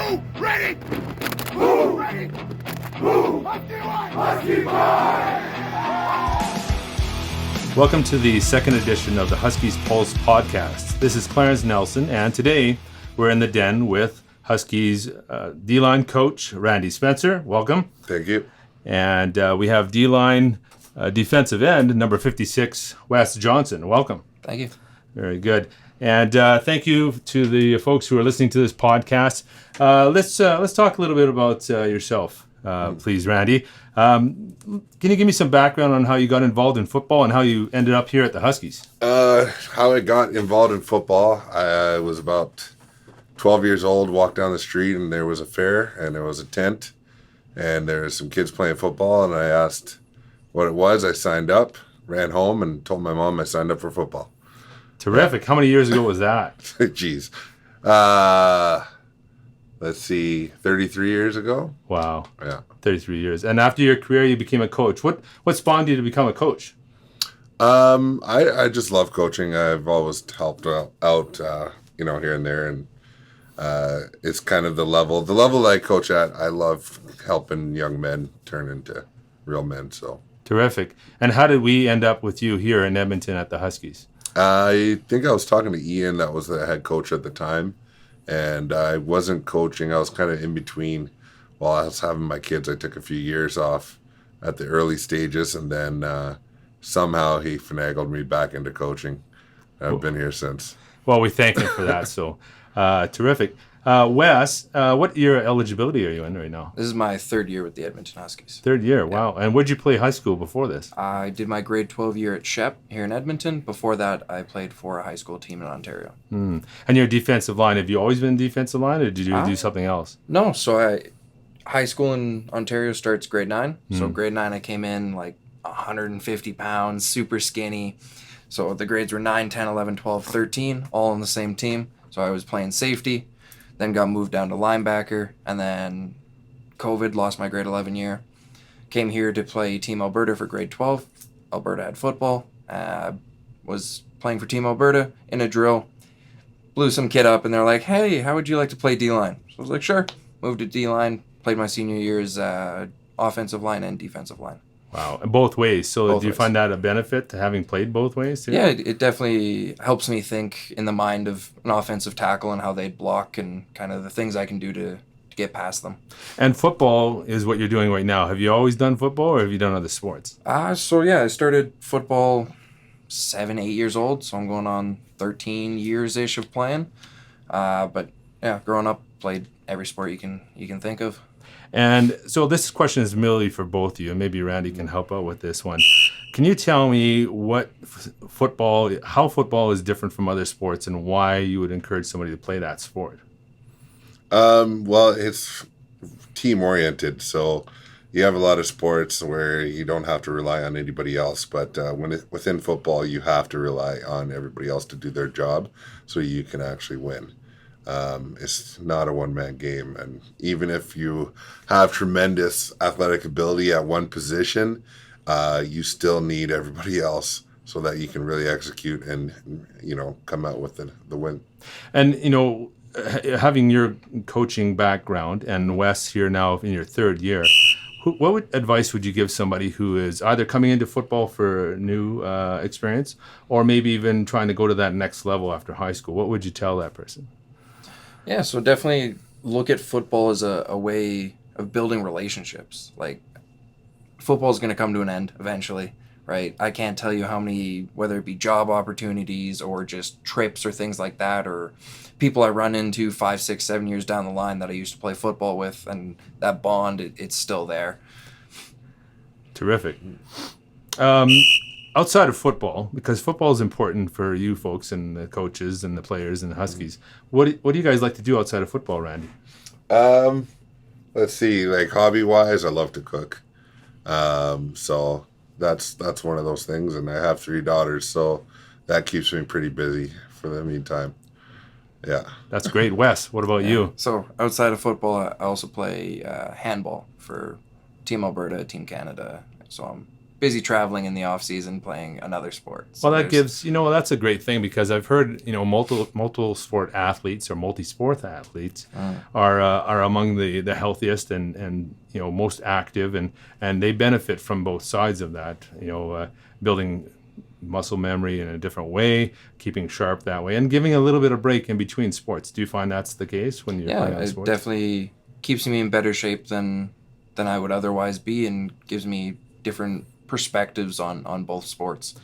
Who ready? Who ready? Who? Husky Welcome to the second edition of the Huskies Pulse podcast. This is Clarence Nelson, and today we're in the den with Huskies D-line coach Randy Spencer. Welcome. Thank you. And we have D-line defensive end number 56, Wes Johnson. Welcome. Thank you. Very good. And thank you to the folks who are listening to this podcast. Let's talk a little bit about yourself, please, Randy. Can you give me some background on how you got involved in football and how you ended up here at the Huskies? How I got involved in football, I was about 12 years old, walked down the street, and there was a fair, and there was a tent, and there were some kids playing football, and I asked what it was. I signed up, ran home, and told my mom I signed up for football. Terrific. How many years ago was that? Jeez. Let's see, 33 years ago. Wow. Yeah. 33 years. And after your career, you became a coach. What spawned you to become a coach? I just love coaching. I've always helped out here and there, and it's kind of the level that I coach at. I love helping young men turn into real men. So terrific. And how did we end up with you here in Edmonton at the Huskies? I think I was talking to Ian, that was the head coach at the time, and I wasn't coaching. I was kind of in between. While I was having my kids, I took a few years off at the early stages, and then somehow he finagled me back into coaching. I've been here since. Well, we thank him for that. So terrific. Wes, what year eligibility are you in right now? This is my third year with the Edmonton Huskies. Third year, wow. And where'd you play high school before this? I did my grade 12 year at Shep here in Edmonton. Before that, I played for a high school team in Ontario. And your defensive line, have you always been defensive line, or did you do something else? No, so high school in Ontario starts grade 9. So grade 9, I came in like 150 pounds, super skinny. So the grades were 9, 10, 11, 12, 13, all on the same team. So I was playing safety. Then got moved down to linebacker, and then COVID, lost my grade 11 year. Came here to play Team Alberta for grade 12. Alberta had football. Was playing for Team Alberta in a drill. Blew some kid up, and they're like, hey, how would you like to play D-line? So I was like, sure. Moved to D-line, played my senior years offensive line and defensive line. Wow, and both ways. So Both do you ways. find that a benefit to having played both ways too? Yeah, it definitely helps me think in the mind of an offensive tackle and how they block and kind of the things I can do to get past them. And football is what you're doing right now. Have you always done football, or have you done other sports? I started football 7, 8 years old, so I'm going on 13 years-ish of playing. But yeah, growing up, played every sport you can think of. And so this question is merely for both of you, and maybe Randy can help out with this one. Can you tell me how football is different from other sports, and why you would encourage somebody to play that sport? Well, it's team-oriented, so you have a lot of sports where you don't have to rely on anybody else, but within football, you have to rely on everybody else to do their job so you can actually win. It's not a one-man game, and even if you have tremendous athletic ability at one position, you still need everybody else so that you can really execute and come out with the win. And having your coaching background, and Wes here now in your third year, what advice would you give somebody who is either coming into football for new experience, or maybe even trying to go to that next level after high school? What would you tell that person? Yeah, so definitely look at football as a way of building relationships. Like, football is going to come to an end eventually, right? I can't tell you how many, whether it be job opportunities or just trips or things like that, or people I run into 5, 6, 7 years down the line that I used to play football with, and that bond, it's still there. Terrific. Outside of football, because football is important for you folks and the coaches and the players and the Huskies, what do you guys like to do outside of football, Randy? Let's see, like hobby-wise, I love to cook. So that's one of those things, and I have 3 daughters, so that keeps me pretty busy for the meantime. Yeah. That's great. Wes, what about you? So outside of football, I also play handball for Team Alberta, Team Canada. So I'm busy traveling in the off season playing another sport. So Well, that gives, that's a great thing because I've heard, multiple sport athletes or multi-sport athletes are among the healthiest and most active and they benefit from both sides of that, building muscle memory in a different way, keeping sharp that way, and giving a little bit of break in between sports. Do you find that's the case when you're playing on it sports? definitely keeps me in better shape than I would otherwise be and gives me different perspectives on both sports.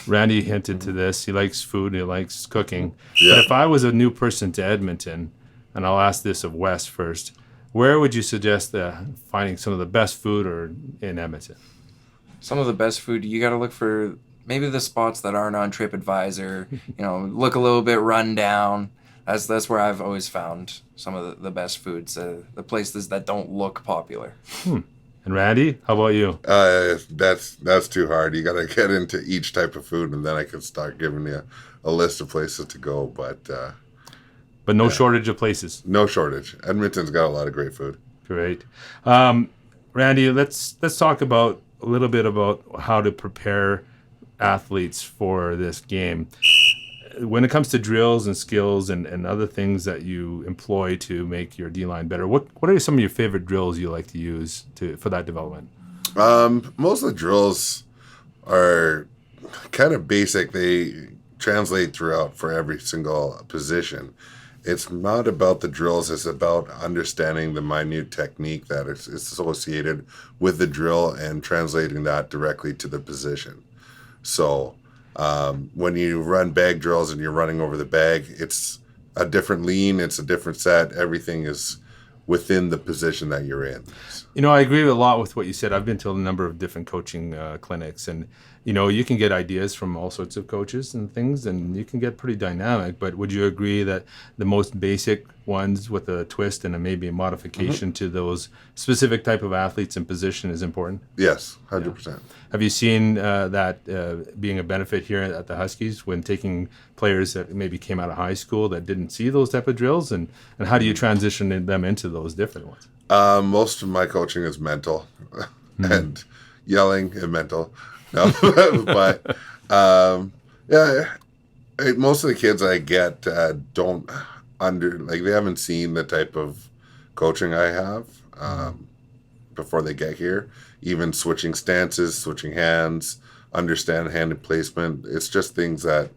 Randy hinted to this. He likes food. He likes cooking. Yeah. But if I was a new person to Edmonton, and I'll ask this of Wes first, where would you suggest finding some of the best food or in Edmonton? Some of the best food, you got to look for maybe the spots that aren't on TripAdvisor, look a little bit run down. That's where I've always found some of the best foods, the places that don't look popular. And Randy, how about you? That's too hard. You got to get into each type of food, and then I can start giving you a list of places to go. But no shortage of places. No shortage. Edmonton's got a lot of great food. Great. Randy, let's talk a little bit about how to prepare athletes for this game. When it comes to drills and skills and other things that you employ to make your D-line better, what are some of your favorite drills you like to use for that development? Most of the drills are kind of basic. They translate throughout for every single position. It's not about the drills. It's about understanding the minute technique that is associated with the drill and translating that directly to the position. So when you run bag drills and you're running over the bag, it's a different lean, it's a different set. Everything is within the position that you're in. I agree a lot with what you said. I've been to a number of different coaching clinics, and you can get ideas from all sorts of coaches and things, and you can get pretty dynamic. But would you agree that the most basic ones with a twist and maybe a modification to those specific type of athletes and position is important? Yes, 100%. Have you seen that being a benefit here at the Huskies when taking players that maybe came out of high school that didn't see those type of drills, and how do you transition them into those different ones? Most of my coaching is mental and yelling and mental. No, but most of the kids I get don't they haven't seen the type of coaching I have before they get here. Even switching stances, switching hands, understand hand placement. It's just things that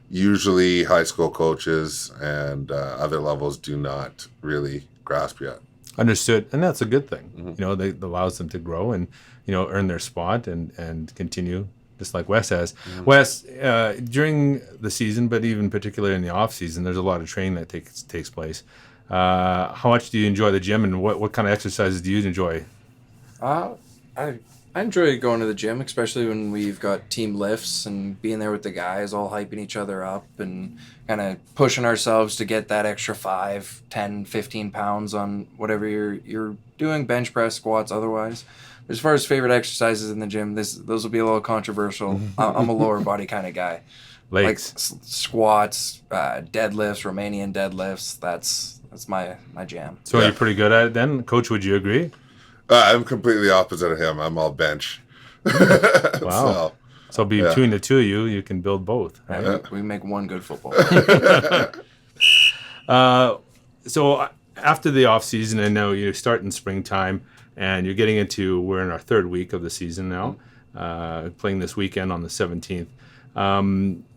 usually high school coaches and other levels do not really grasp yet. Understood, and that's a good thing. That allows them to grow and earn their spot and continue, just like Wes has. Wes, during the season, but even particularly in the off season, there's a lot of training that takes place. How much do you enjoy the gym, and what kind of exercises do you enjoy? I enjoy going to the gym, especially when we've got team lifts and being there with the guys, all hyping each other up and kind of pushing ourselves to get that extra 5, 10, 15 pounds on whatever you're doing, bench press, squats, otherwise. As far as favorite exercises in the gym, those will be a little controversial. I'm a lower body kind of guy. Legs. Like squats, deadlifts, Romanian deadlifts. That's my jam. So you're pretty good at it then? Coach, would you agree? I'm completely opposite of him. I'm all bench. Wow. So between the two of you, you can build both. Right? We make one good football. So after the off season, I know you start in springtime, and you're getting into, we're in our third week of the season now, playing this weekend on the 17th.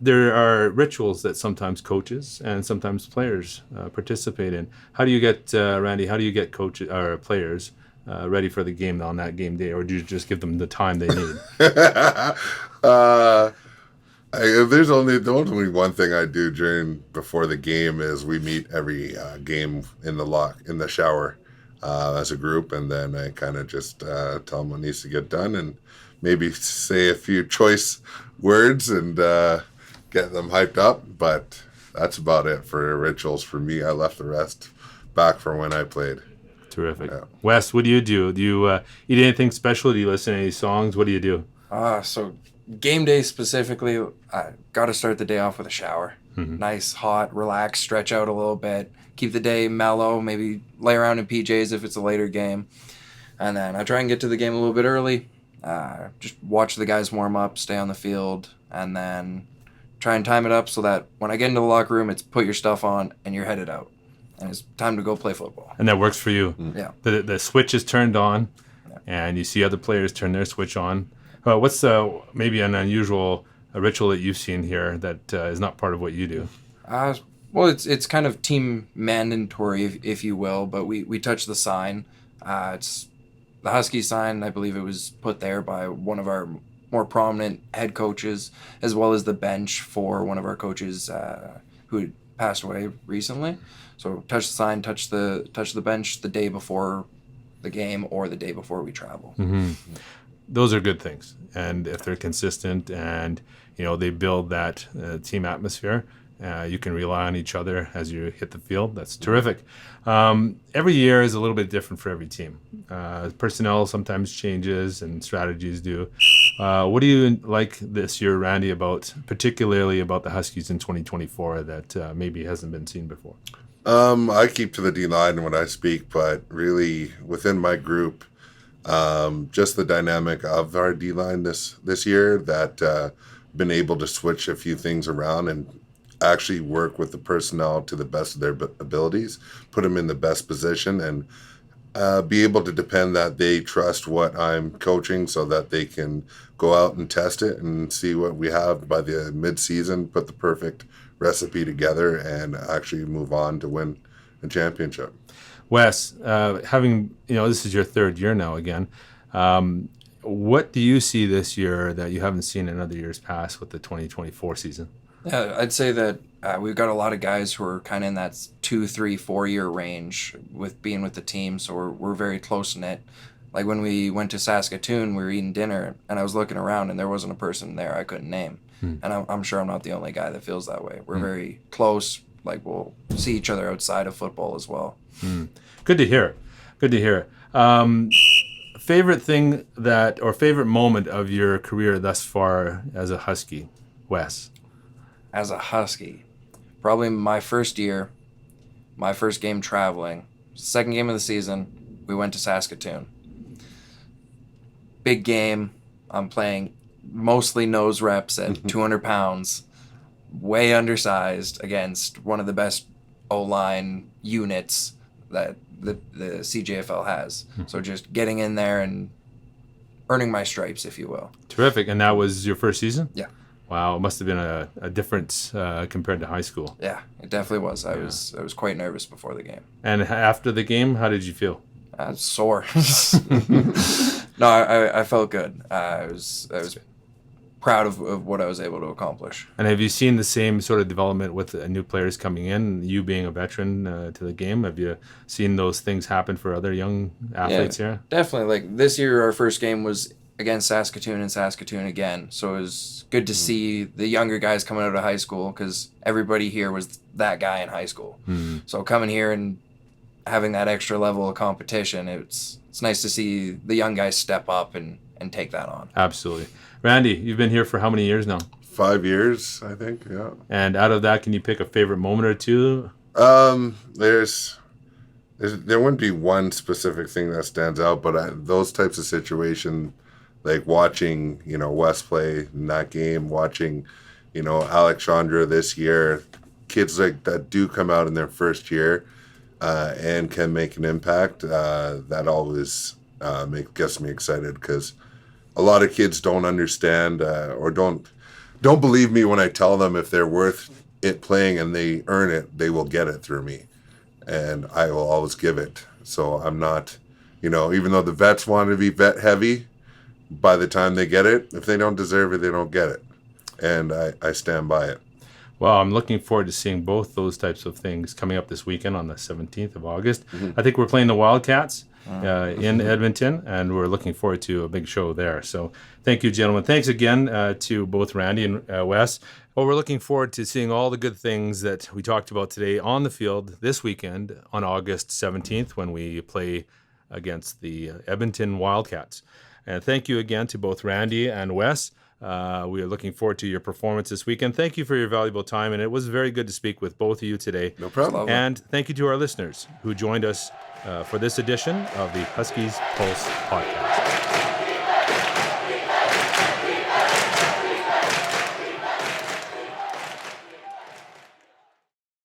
There are rituals that sometimes coaches and sometimes players participate in. How do you get, Randy, coaches or players ready for the game on that game day, or do you just give them the time they need? There's only one thing I do before the game is we meet every game in the shower as a group, and then I kind of just tell them what needs to get done and maybe say a few choice words and get them hyped up. But that's about it for rituals for me. I left the rest back for when I played. Terrific. Yeah. Wes, what do you do? Do you eat anything special? Do you listen to any songs? What do you do? So game day specifically, I got to start the day off with a shower. Nice, hot, relax, stretch out a little bit, keep the day mellow, maybe lay around in PJs if it's a later game. And then I try and get to the game a little bit early, Just watch the guys warm up, stay on the field, and then try and time it up so that when I get into the locker room, it's put your stuff on and you're headed out. And it's time to go play football. And that works for you. Yeah. The switch is turned on, and you see other players turn their switch on. What's maybe an unusual ritual that you've seen here that is not part of what you do? Well, it's kind of team mandatory, if you will, but we touch the sign. It's the Huskies sign. I believe it was put there by one of our more prominent head coaches, as well as the bench for one of our coaches who had passed away recently. So touch the sign, touch the bench the day before the game or the day before we travel. Mm-hmm. Those are good things, and if they're consistent and they build that team atmosphere, you can rely on each other as you hit the field. That's terrific. Every year is a little bit different for every team. Personnel sometimes changes and strategies do. What do you like this year, Randy, particularly about the Huskies in 2024 that maybe hasn't been seen before? I keep to the D-line when I speak, but really within my group, just the dynamic of our D-line this year that been able to switch a few things around and actually work with the personnel to the best of their abilities, put them in the best position, and be able to depend that they trust what I'm coaching so that they can go out and test it and see what we have by the mid-season, put the perfect recipe together, and actually move on to win a championship. Wes, having, this is your third year now again. What do you see this year that you haven't seen in other years past with the 2024 season? Yeah, I'd say that we've got a lot of guys who are kind of in that 2, 3, 4 year range with being with the team, so we're very close knit. Like when we went to Saskatoon, we were eating dinner, and I was looking around, and there wasn't a person there I couldn't name. And I'm sure I'm not the only guy that feels that way. We're very close. Like we'll see each other outside of football as well. Good to hear. Favorite thing or favorite moment of your career thus far as a Husky, Wes? As a Husky, probably my first year, my first game traveling, second game of the season, we went to Saskatoon. Big game. I'm playing mostly nose reps at 200 pounds, way undersized against one of the best O-line units that the CJFL has. So just getting in there and earning my stripes, if you will. Terrific. And that was your first season? Yeah. Wow, it must have been a difference compared to high school. Yeah, it definitely was. I was quite nervous before the game. And after the game, how did you feel? Sore. No, I felt good. I was proud of what I was able to accomplish. And have you seen the same sort of development with new players coming in, you being a veteran to the game? Have you seen those things happen for other young athletes here? Definitely. Like this year, our first game was against Saskatoon and Saskatoon again. So it was good to see the younger guys coming out of high school because everybody here was that guy in high school. So coming here and having that extra level of competition, it's nice to see the young guys step up and take that on. Absolutely. Randy, you've been here for how many years now? 5 years, I think, yeah. And out of that, can you pick a favorite moment or two? There wouldn't be one specific thing that stands out, but those types of situations, like watching, West play in that game, watching, Alexandra this year, kids like that do come out in their first year and can make an impact. That always gets me excited because a lot of kids don't understand or don't believe me when I tell them if they're worth it playing and they earn it, they will get it through me, and I will always give it. So I'm not, even though the vets want to be vet heavy, by the time they get it, if they don't deserve it, they don't get it, and I stand by it. Well, I'm looking forward to seeing both those types of things coming up this weekend on the 17th of August. I think we're playing the Wildcats in Edmonton, and we're looking forward to a big show there. So thank you, gentlemen. Thanks again to both Randy and Wes. Well, we're looking forward to seeing all the good things that we talked about today on the field this weekend on August 17th when we play against the Edmonton Wildcats. And thank you again to both Randy and Wes. We are looking forward to your performance this weekend. Thank you for your valuable time, and it was very good to speak with both of you today. No problem. And thank you to our listeners who joined us for this edition of the Huskies Pulse podcast.